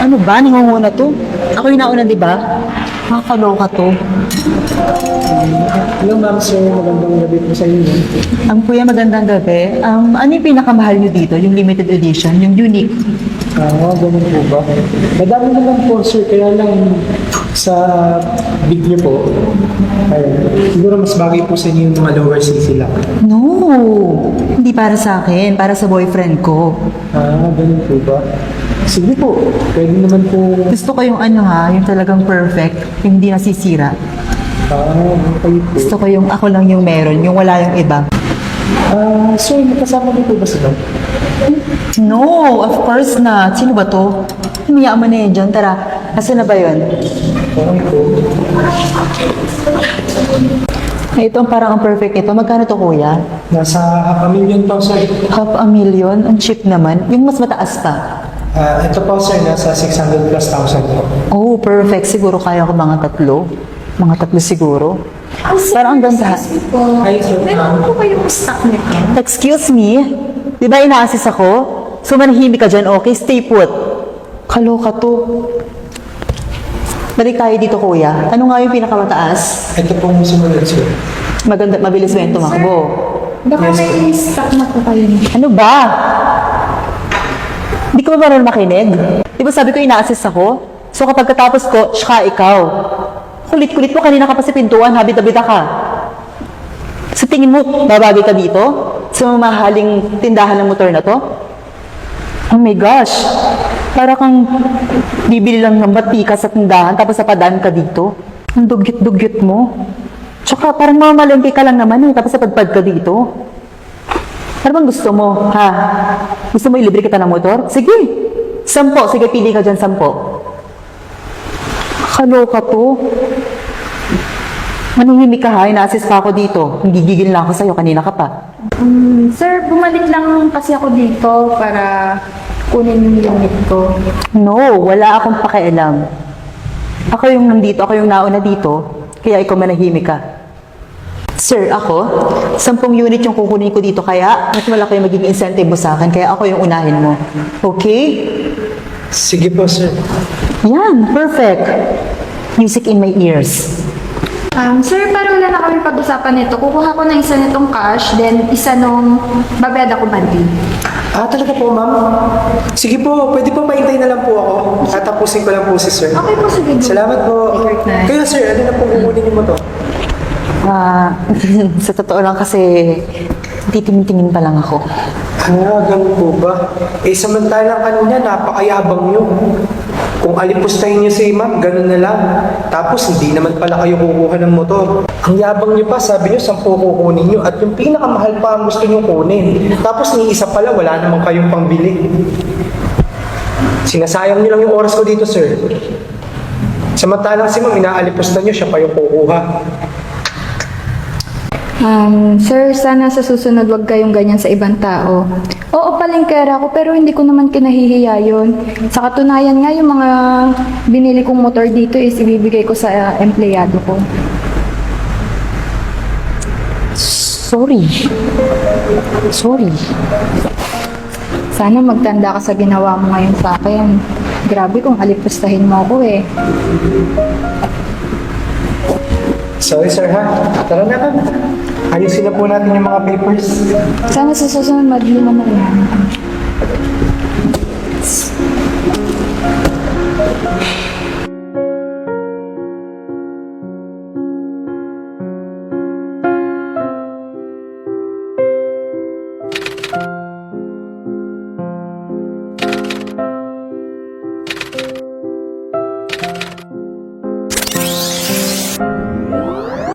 Ano ba? Nangunguna to? Ako yung nauna, di ba? Nakakaloka to. Hello ma'am, sir. Magandang gabi po sa inyo. Kuya, magandang gabi. Ano yung pinakamahal nyo dito? Yung limited edition? Yung unique? Ganun po ba? Madami naman po, sir. Kaya lang sa big niyo po, siguro mas bagay po sa inyo yung mga lower CC lang. No! Hindi para sa akin. Para sa boyfriend ko. Ganun po ba? Sige po. Pwede naman po. Gusto ko yung yung talagang perfect. Yung hindi nasisira. Okay po. Gusto ko yung ako lang yung meron. Yung wala yung iba. Sir, nakasama niyo po ba sila? No! Of course not. Sino ba to? Humiya mo na yun dyan. Tara. Asa na ba yun? Okay po. Ito ang parang ang perfect ito. Magkano to, kuya? Nasa half a million po, sir. Half a million? Ang cheap naman. Yung mas mataas pa. Ito po, sir. Nasa 600 plus thousand po. Oh, perfect. Siguro kaya ko mga tatlo. Mga tatlo siguro. Parang ang ganda. Hi, sir. Meron po kayong stock nito? Excuse me? Di ba ina-assist ako? So manahimik ka dyan, okay? Stay put. Kaloka to. Balik tayo dito, kuya. Ano nga yung pinakamataas? Ito pong sumunod, sir. Maganda, mabilis ba yung tumakbo? Baka Yes, may stock na po kayo nito. Ano ba? Hindi ko ba marunong makinig? Di ba sabi ko ina-assist ako? So kapag katapos ko, siya ikaw. Kulit-kulit mo, kanina ka pa sa pintuan, habit-habita ka. Sa tingin mo, babagay ka dito? Sa mamahaling tindahan ng motor na to? Oh my gosh! Para kang bibili lang ng batika sa tindahan, tapos napadaan ka dito. Ang dugyot-dugyot mo. Tsaka parang mamalengke ka lang naman tapos napadpad ka dito. Ano bang gusto mo, ha? Gusto mo ilibre kita ng motor? Sige! 10. Sige, pili ka dyan, 10. Kaloka to. Manahimik ka ha, ina-assist pa ako dito. Gigigil na ako sa'yo, kanina ka pa. Sir, bumalik lang kasi ako dito para kunin yung unit ko. No, wala akong pakialam. Ako yung nandito, ako yung nauna dito, kaya ikaw manahimik ka. Sir, ako, 10 unit yung kukunin ko dito, kaya mas malaki yung magiging incentive mo sa akin, kaya ako yung unahin mo. Okay? Sige po, sir. Yan, perfect. Music in my ears. Sir, para wala na kami pag-usapan nito, kukuha ko ng isa nitong cash, then isa nung babeda ko monthly. Talaga po, ma'am? Sige po, pwede po maintay na lang po ako. Tatapusin ko lang po si sir. Okay po, sige. Salamat po. Take your time. Kaya sir, ano na po kukunin niyo mo to? Sa totoo lang kasi, titingin-tingin pa lang ako. Ganun po ba? Samantalang kanina, napakayabang niyo. Kung alipustahin niyo si ma'am, ganun na lang. Tapos, hindi naman pala kayo kukuha ng motor. Ang yabang niyo pa, sabi niyo, 10 kukunin niyo. At yung pinakamahal pa ang gusto niyo kunin. Tapos, ni isa pala, wala naman kayong pangbili. Sinasayang niyo lang yung oras ko dito, sir. Samantalang si ma'am, inaalipusta niyo, siya pa yung kukuha. Sir, sana sa susunod wag kayong ganyan sa ibang tao. Oo, palengkera ako, pero hindi ko naman kinahihiya yun. Sa katunayan nga, yung mga binili kong motor dito is ibibigay ko sa empleyado ko. Sorry. Sana magtanda ka sa ginawa mo ngayon sa akin. Grabe kung alipustahin mo ako eh. Sorry, sir, ha? Tara na, ma'am. Ayusin na po natin yung mga papers. Sana sa susunod madlima na yan.